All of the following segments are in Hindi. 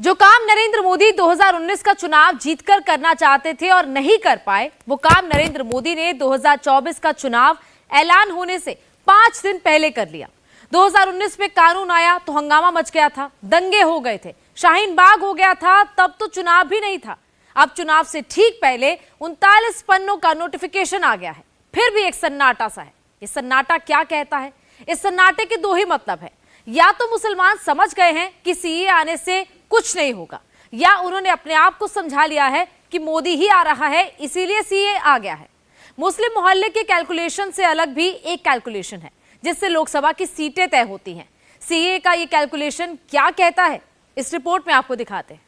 जो काम नरेंद्र मोदी 2019 का चुनाव जीतकर करना चाहते थे और नहीं कर पाए, वो काम नरेंद्र मोदी ने 2024 का चुनाव ऐलान होने से 5 दिन पहले कर लिया। 2019 में कानून आया तो हंगामा मच गया था, दंगे हो गए थे, शाहीन बाग हो गया था, तब तो चुनाव भी नहीं था। अब चुनाव से ठीक पहले 39 पन्नों का नोटिफिकेशन आ गया है, फिर भी एक सन्नाटा सा है। ये सन्नाटा क्या कहता है? इस सन्नाटे के दो ही मतलब है, या तो मुसलमान समझ गए हैं कि सीए आने से कुछ नहीं होगा, या उन्होंने अपने आप को समझा लिया है कि मोदी ही आ रहा है इसीलिए सीए आ गया है। मुस्लिम मोहल्ले के कैलकुलेशन से अलग भी एक कैलकुलेशन है जिससे लोकसभा की सीटें तय होती हैं। सीए का ये कैलकुलेशन क्या कहता है, इस रिपोर्ट में आपको दिखाते हैं।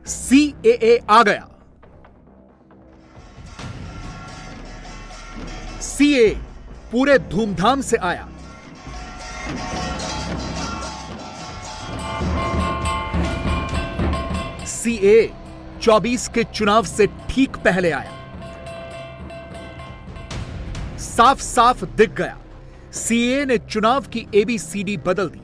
सीएए आ गया। सीए पूरे धूमधाम से आया। सीए 24 के चुनाव से ठीक पहले आया। साफ साफ दिख गया, सीए ने चुनाव की एबीसीडी बदल दी।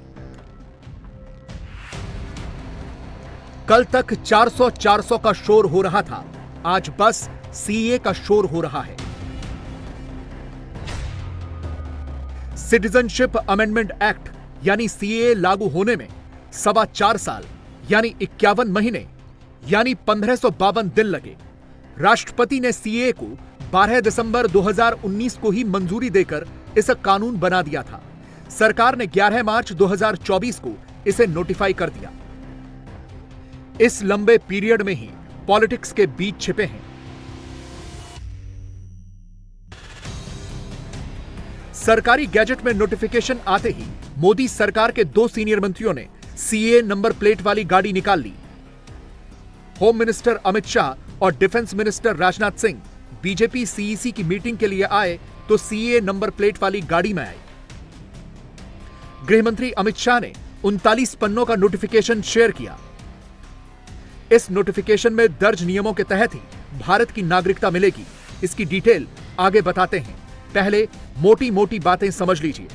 कल तक 400 का शोर हो रहा था, आज बस सीए का शोर हो रहा है। सिटीजनशिप अमेंडमेंट एक्ट यानी सीए लागू होने में 4.25 साल यानी 51 महीने यानी 1552 दिन लगे। राष्ट्रपति ने सीए को 12 दिसंबर 2019 को ही मंजूरी देकर इसे कानून बना दिया था। सरकार ने 11 मार्च 2024 को इसे नोटिफाई कर दिया। इस लंबे पीरियड में ही पॉलिटिक्स के बीच छिपे हैं। सरकारी गैजेट में नोटिफिकेशन आते ही मोदी सरकार के 2 सीनियर मंत्रियों ने सीए नंबर प्लेट वाली गाड़ी निकाल ली। होम मिनिस्टर अमित शाह और defence minister Rajnath Singh BJP CEC की मीटिंग के लिए आए तो सीए नंबर प्लेट वाली गाड़ी में आए। गृह मंत्री अमित शाह ने 39 पन्नों का नोटिफिकेशन शेयर किया। इस नोटिफिकेशन में दर्ज नियमों के तहत ही भारत की नागरिकता मिलेगी। इसकी डिटेल आगे बताते हैं, पहले मोटी मोटी बातें समझ लीजिए।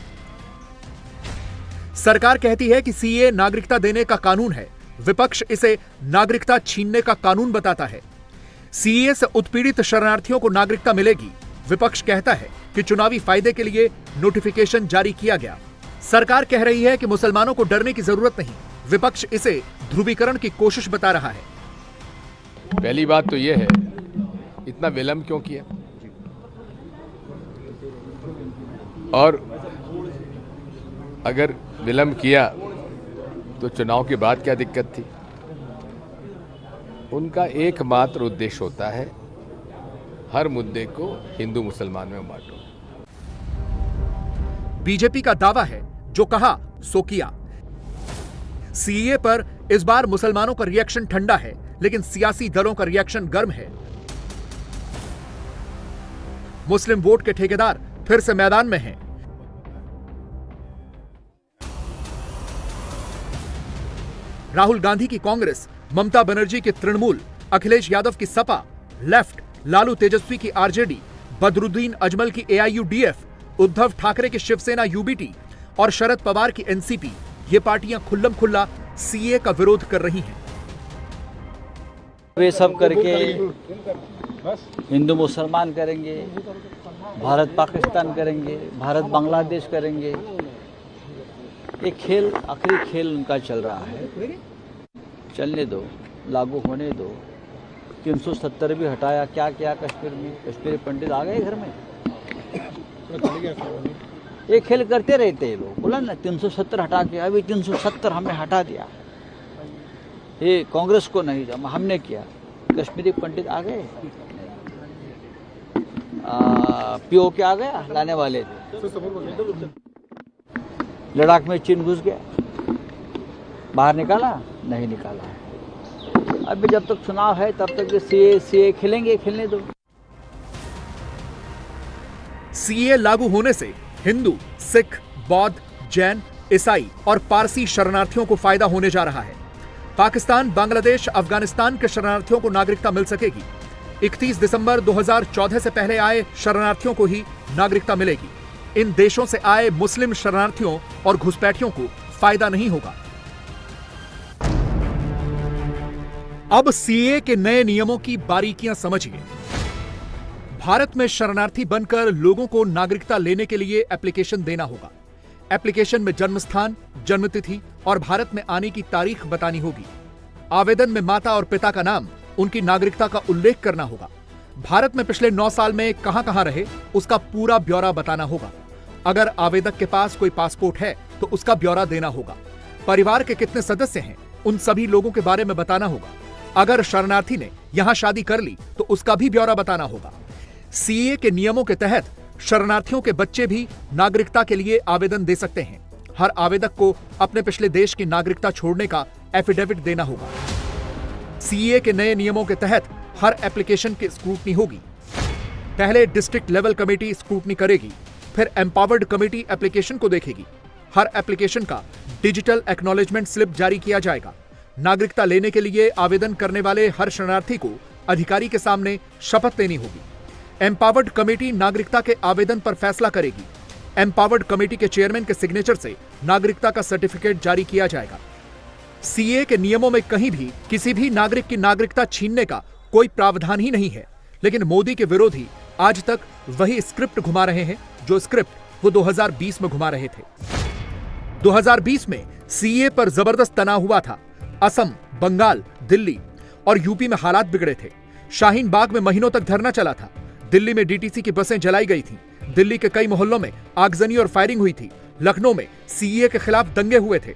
सरकार कहती है कि सीए नागरिकता देने का कानून है, विपक्ष इसे नागरिकता छीनने का कानून बताता है। सीए से उत्पीड़ित शरणार्थियों को नागरिकता मिलेगी, विपक्ष कहता है कि चुनावी फायदे के लिए नोटिफिकेशन जारी किया गया। सरकार कह रही है कि मुसलमानों को डरने की जरूरत नहीं, विपक्ष इसे ध्रुवीकरण की कोशिश बता रहा है। पहली बात तो यह है, इतना विलंब क्यों किया? और अगर विलंब किया तो चुनाव के बाद क्या दिक्कत थी? उनका एकमात्र उद्देश्य होता है हर मुद्दे को हिंदू मुसलमान में बांटो। बीजेपी का दावा है जो कहा सो किया। सीए पर इस बार मुसलमानों का रिएक्शन ठंडा है, लेकिन सियासी दलों का रिएक्शन गर्म है। मुस्लिम वोट के ठेकेदार फिर से मैदान में हैं। राहुल गांधी की कांग्रेस, ममता बनर्जी की तृणमूल, अखिलेश यादव की सपा, लेफ्ट, लालू तेजस्वी की आरजेडी, बदरुद्दीन अजमल की एआईयूडीएफ, उद्धव ठाकरे की शिवसेना यूबीटी और शरद पवार की एनसीपी, ये पार्टियां खुल्लम खुल्ला सीए का विरोध कर रही हैं। वे सब करके हिंदू मुसलमान करेंगे, भारत पाकिस्तान करेंगे, भारत बांग्लादेश करेंगे। ये खेल, आखिरी खेल उनका चल रहा है। चलने दो, लागू होने दो। 370 भी हटाया, क्या क्या कश्मीर में? कश्मीरी पंडित आ गए घर में। ये खेल करते रहते हैं लोग। बोला ना 370 हटा के, अभी 370 हमने हटा दिया। ये कांग्रेस को नहीं जमा, हमने किया। कश्मीरी पंडित आ गए, पीओ के आ गया, लाने वाले थे। लद्दाख में चीन घुस गया, बाहर निकाला? नहीं निकाला। अभी जब तक चुनाव है तब तक सीए खेलेंगे, खेलने दो। सीए लागू होने से हिंदू, सिख, बौद्ध, जैन, ईसाई और पारसी शरणार्थियों को फायदा होने जा रहा है। पाकिस्तान, बांग्लादेश, अफगानिस्तान के शरणार्थियों को नागरिकता मिल सकेगी। 31 दिसंबर 2014 से पहले आए शरणार्थियों को ही नागरिकता मिलेगी। इन देशों से आए मुस्लिम शरणार्थियों और घुसपैठियों को फायदा नहीं होगा। अब सीए के नए नियमों की बारीकियां समझिए। भारत में शरणार्थी बनकर लोगों को नागरिकता लेने के लिए एप्लीकेशन देना होगा। एप्लीकेशन में जन्म स्थान, जन्मतिथि और भारत में आने की तारीख बतानी होगी। आवेदन में माता और पिता का नाम, उनकी नागरिकता का उल्लेख करना होगा। भारत में पिछले 9 साल में कहां रहे उसका पूरा ब्यौरा बताना होगा। अगर आवेदक के पास कोई पासपोर्ट है तो उसका ब्यौरा देना होगा। परिवार के कितने सदस्य हैं उन सभी लोगों के बारे में बताना होगा। अगर शरणार्थी ने यहां शादी कर ली तो उसका भी ब्यौरा बताना होगा। सीए के नियमों के तहत शरणार्थियों के बच्चे भी नागरिकता के लिए आवेदन दे सकते हैं। हर आवेदक को अपने पिछले देश की नागरिकता छोड़ने का एफिडेविट देना होगा। सीए के नए नियमों के तहत हर एप्लीकेशन की स्क्रूटनी होगी। पहले डिस्ट्रिक्ट लेवल कमेटी स्क्रूटनी करेगी, फिर एम्पावर्ड कमेटी एप्लीकेशन को देखेगी। हर एप्लीकेशन का डिजिटल एक्नॉलेजमेंट स्लिप जारी किया जाएगा। नागरिकता लेने के लिए आवेदन करने वाले हर शरणार्थी को अधिकारी के सामने शपथ लेनी होगी। एम्पावर्ड कमेटी नागरिकता के आवेदन पर फैसला करेगी। एम्पावर्ड कमेटी के चेयरमैन के सिग्नेचर से नागरिकता का सर्टिफिकेट जारी किया जाएगा। सीए के नियमों में कहीं भी किसी भी नागरिक की नागरिकता छीनने का कोई प्रावधान ही नहीं है, लेकिन मोदी के विरोधी आज तक वही स्क्रिप्ट घुमा रहे हैं जो स्क्रिप्ट वो 2020 में घुमा रहे थे। 2020 में सीए पर जबरदस्त तनाव हुआ था। असम, बंगाल, दिल्ली और यूपी में हालात बिगड़े थे। शाहीन बाग में महीनों तक धरना चला था। दिल्ली में डीटीसी की बसें जलाई गई थीं। दिल्ली के कई मोहल्लों में आगजनी और फायरिंग हुई थी। लखनऊ में सीए के खिलाफ दंगे हुए थे।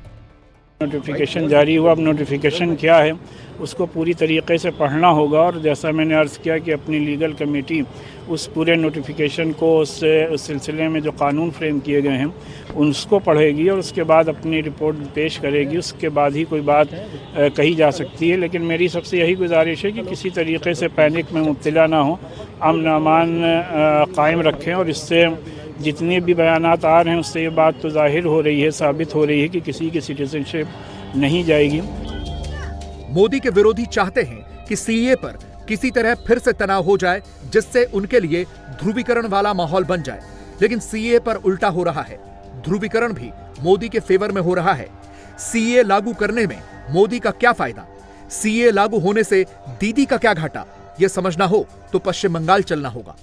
नोटिफिकेशन जारी हुआ। अब नोटिफिकेशन क्या है उसको पूरी तरीके से पढ़ना होगा, और जैसा मैंने अर्ज़ किया कि अपनी लीगल कमेटी उस पूरे नोटिफिकेशन को उस सिलसिले में जो कानून फ्रेम किए गए हैं उसको पढ़ेगी और उसके बाद अपनी रिपोर्ट पेश करेगी। उसके बाद ही कोई बात कही जा सकती है। लेकिन मेरी सबसे यही गुजारिश है कि किसी तरीके से पैनिक में मुब्तला ना हो, अमन अमान कायम रखें। और इससे जितने भी बयानात आ रहे हैं उससे ये बात तो जाहिर हो रही है, साबित हो रही है कि किसी की सिटीजनशिप नहीं जाएगी। मोदी के विरोधी चाहते हैं कि सीए पर किसी तरह फिर से तनाव हो जाए, जिससे उनके लिए ध्रुवीकरण वाला माहौल बन जाए। लेकिन सीए पर उल्टा हो रहा है। ध्रुवीकरण भी मोदी के फेवर में हो रहा है। सीए लागू करने में मोदी का क्या फायदा? सीए लागू होने से दीदी का क्या घाटा? यह समझना हो तो पश्चिम बंगाल चलना होगा।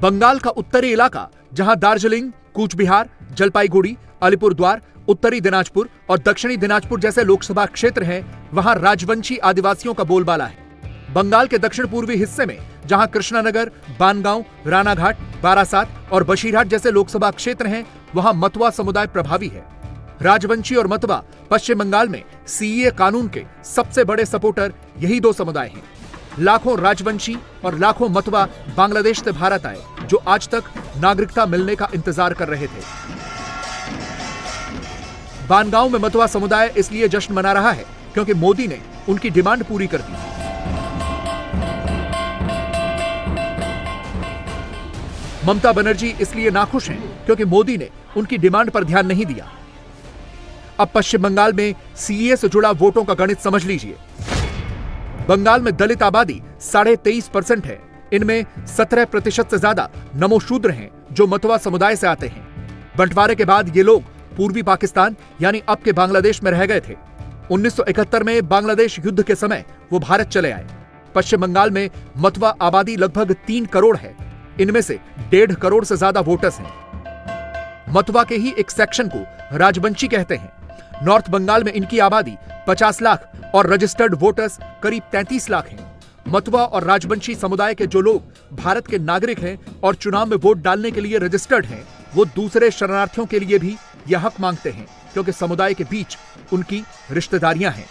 बंगाल का उत्तरी इलाका, जहां दार्जिलिंग, कूच बिहार, जलपाईगुड़ी, अलीपुरद्वार, उत्तरी दिनाजपुर और दक्षिणी दिनाजपुर जैसे लोकसभा क्षेत्र हैं, वहां राजवंशी आदिवासियों का बोलबाला है। बंगाल के दक्षिण पूर्वी हिस्से में, जहां कृष्णानगर, बानगांव, रानाघाट, बारासात और बशीरहाट जैसे लोकसभा क्षेत्र हैं, वहां मतवा समुदाय प्रभावी है। राजवंशी और मतवा पश्चिम बंगाल में सीए कानून के सबसे बड़े सपोर्टर यही दो समुदाय हैं। लाखों राजवंशी और लाखों मतवा बांग्लादेश से भारत आए, जो आज तक नागरिकता मिलने का इंतजार कर रहे थे। बानगांव में मतवा समुदाय इसलिए जश्न मना रहा है क्योंकि मोदी ने उनकी डिमांड पूरी कर दी। ममता बनर्जी इसलिए नाखुश हैं क्योंकि मोदी ने उनकी डिमांड पर ध्यान नहीं दिया। अब पश्चिम बंगाल में सीए से जुड़ा वोटों का गणित समझ लीजिए। बंगाल में दलित आबादी 23.5% है। इनमें 17% से ज्यादा नमोशूद्र हैं, जो मतवा समुदाय से आते हैं। बंटवारे के बाद ये लोग पूर्वी पाकिस्तान यानी अब के बांग्लादेश में रह गए थे। 1971 में बांग्लादेश युद्ध के समय वो भारत चले आए। पश्चिम बंगाल में मतवा आबादी लगभग 3 करोड़ है। इनमें से 1.5 करोड़ से ज्यादा वोटर्स हैं। मतवा के ही एक सेक्शन को राजवंशी कहते हैं। नॉर्थ बंगाल में इनकी आबादी 50 लाख और रजिस्टर्ड वोटर्स करीब 33 लाख हैं। मतवा और राजवंशी समुदाय के जो लोग भारत के नागरिक हैं और चुनाव में वोट डालने के लिए रजिस्टर्ड हैं, वो दूसरे शरणार्थियों के लिए भी यह हक मांगते हैं, क्योंकि समुदाय के बीच उनकी रिश्तेदारियां हैं।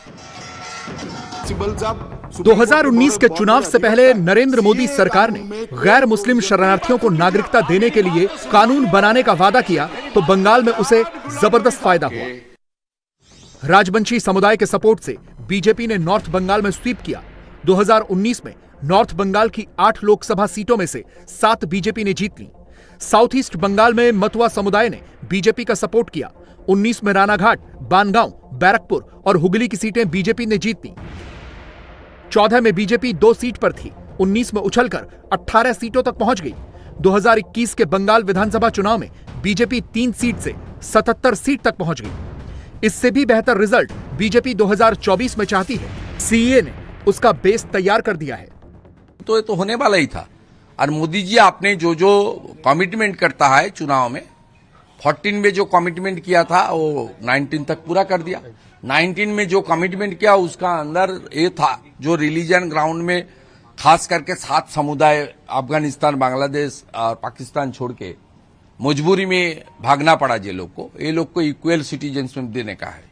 2019 के चुनाव से पहले नरेंद्र मोदी सरकार ने गैर मुस्लिम शरणार्थियों को नागरिकता देने के लिए कानून बनाने का वादा किया, तो बंगाल में उसे जबरदस्त फायदा हुआ। राजवंशी समुदाय के सपोर्ट से बीजेपी ने नॉर्थ बंगाल में स्वीप किया। 2019 में नॉर्थ बंगाल की 8 लोकसभा सीटों में से 7 बीजेपी ने जीत ली। साउथ ईस्ट बंगाल में मतवा समुदाय ने बीजेपी का सपोर्ट किया। 19 में रानाघाट, बानगांव, बैरकपुर और हुगली की सीटें बीजेपी ने जीत ली। 14 में बीजेपी 2 सीट पर थी। 19 में उछलकर 18 सीटों तक पहुंच गई। 2021 के बंगाल विधानसभा चुनाव में बीजेपी 3 सीट से 77 सीट तक पहुंच गई। इससे भी बेहतर रिजल्ट बीजेपी 2024 में चाहती है। सीए ने उसका बेस तैयार कर दिया है। तो ये तो होने वाला ही था। और मोदी जी आपने जो जो कमिटमेंट करता है चुनाव में, 14 में जो कमिटमेंट किया था वो 19 तक पूरा कर दिया। 19 में जो कमिटमेंट किया उसका अंदर ये था, जो रिलीजन ग्राउंड में खास करके 7 समुदाय अफगानिस्तान, बांग्लादेश और पाकिस्तान छोड़ के मजबूरी में भागना पड़ा ये लोग को इक्वल सिटीजनशिप देने का है।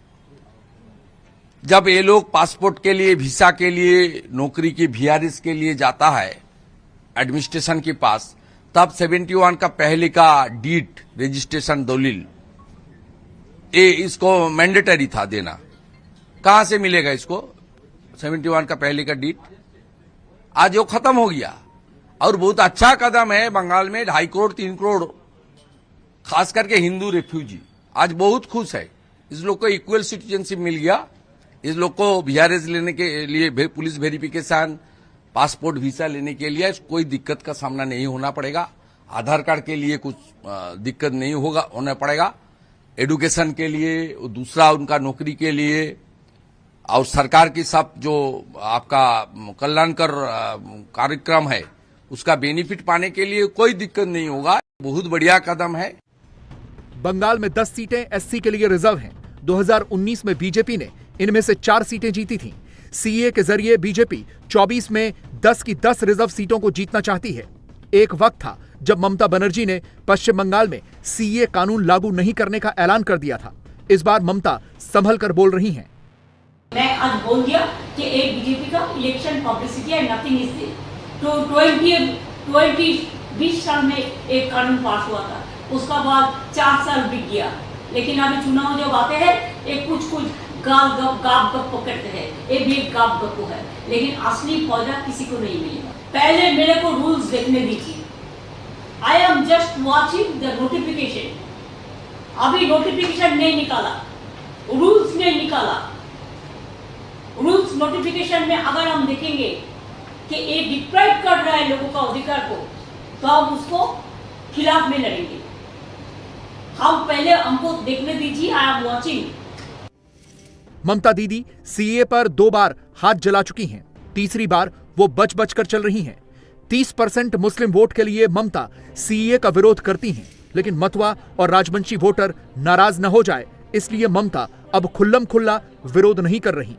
जब ये लोग पासपोर्ट के लिए, वीसा के लिए, नौकरी की वीआरएस के लिए जाता है एडमिनिस्ट्रेशन के पास, तब 71 का पहले का डीट रजिस्ट्रेशन दलील ये इसको मैंडेटरी था देना। कहां से मिलेगा इसको 71 का पहले का डीट? आज वो खत्म हो गया। और बहुत अच्छा कदम है। बंगाल में 2.5 करोड़ 3 करोड़ खास करके हिंदू रेफ्यूजी आज बहुत खुश है। इस लोग को इक्वल सिटीजनशिप मिल गया। इस लोग को वीआरएस लेने के लिए, पुलिस वेरिफिकेशन, पासपोर्ट, वीसा लेने के लिए कोई दिक्कत का सामना नहीं होना पड़ेगा। आधार कार्ड के लिए कुछ दिक्कत नहीं होना पड़ेगा। एडुकेशन के लिए, दूसरा उनका नौकरी के लिए, और सरकार की सब जो आपका कल्याणकर कार्यक्रम है उसका बेनिफिट पाने के लिए कोई दिक्कत नहीं होगा। बहुत बढ़िया कदम है। बंगाल में 10 सीटें एससी के लिए रिजर्व हैं। 2019 में बीजेपी ने इनमें से 4 सीटें जीती थीं। सीए के जरिए बीजेपी 24 में 10 की 10 रिजर्व सीटों को जीतना चाहती है। एक वक्त था जब ममता बनर्जी ने पश्चिम बंगाल में सीए कानून लागू नहीं करने का ऐलान कर दिया था। इस बार ममता संभल कर बोल रही हैं। मैं आज बोल दिया कि एक बीजेपी का इलेक्शन पब्लिसिटी है, नथिंग इज दिस। तो 20 साल में एक कानून पास हुआ था, उसका बाद 4 साल बीत गया। लेकिन अभी चुनाव जब आते हैं एक कुछ गाप गप करते हैं, ये भी एक गाप गप है, लेकिन असली फायदा किसी को नहीं मिलेगा। पहले मेरे को रूल्स देखने दीजिए। I am just watching the notification. अभी नोटिफिकेशन नहीं निकाला, रूल्स नहीं निकाला। रूल्स नोटिफिकेशन में अगर हम देखेंगे कि ये डिप्राइव कर रहा है लोगों का अधिकार को, तो हम उसको खिलाफ में लड़ेंगे। हम पहले हमको देखने दीजिए। I am watching. ममता दीदी सीए पर 2 बार हाथ जला चुकी हैं। तीसरी बार वो बच कर चल रही हैं। 30% मुस्लिम वोट के लिए ममता सीए का विरोध करती हैं, लेकिन मतवा और राजवंशी वोटर नाराज न हो जाए, इसलिए ममता अब खुल्लम खुल्ला विरोध नहीं कर रही।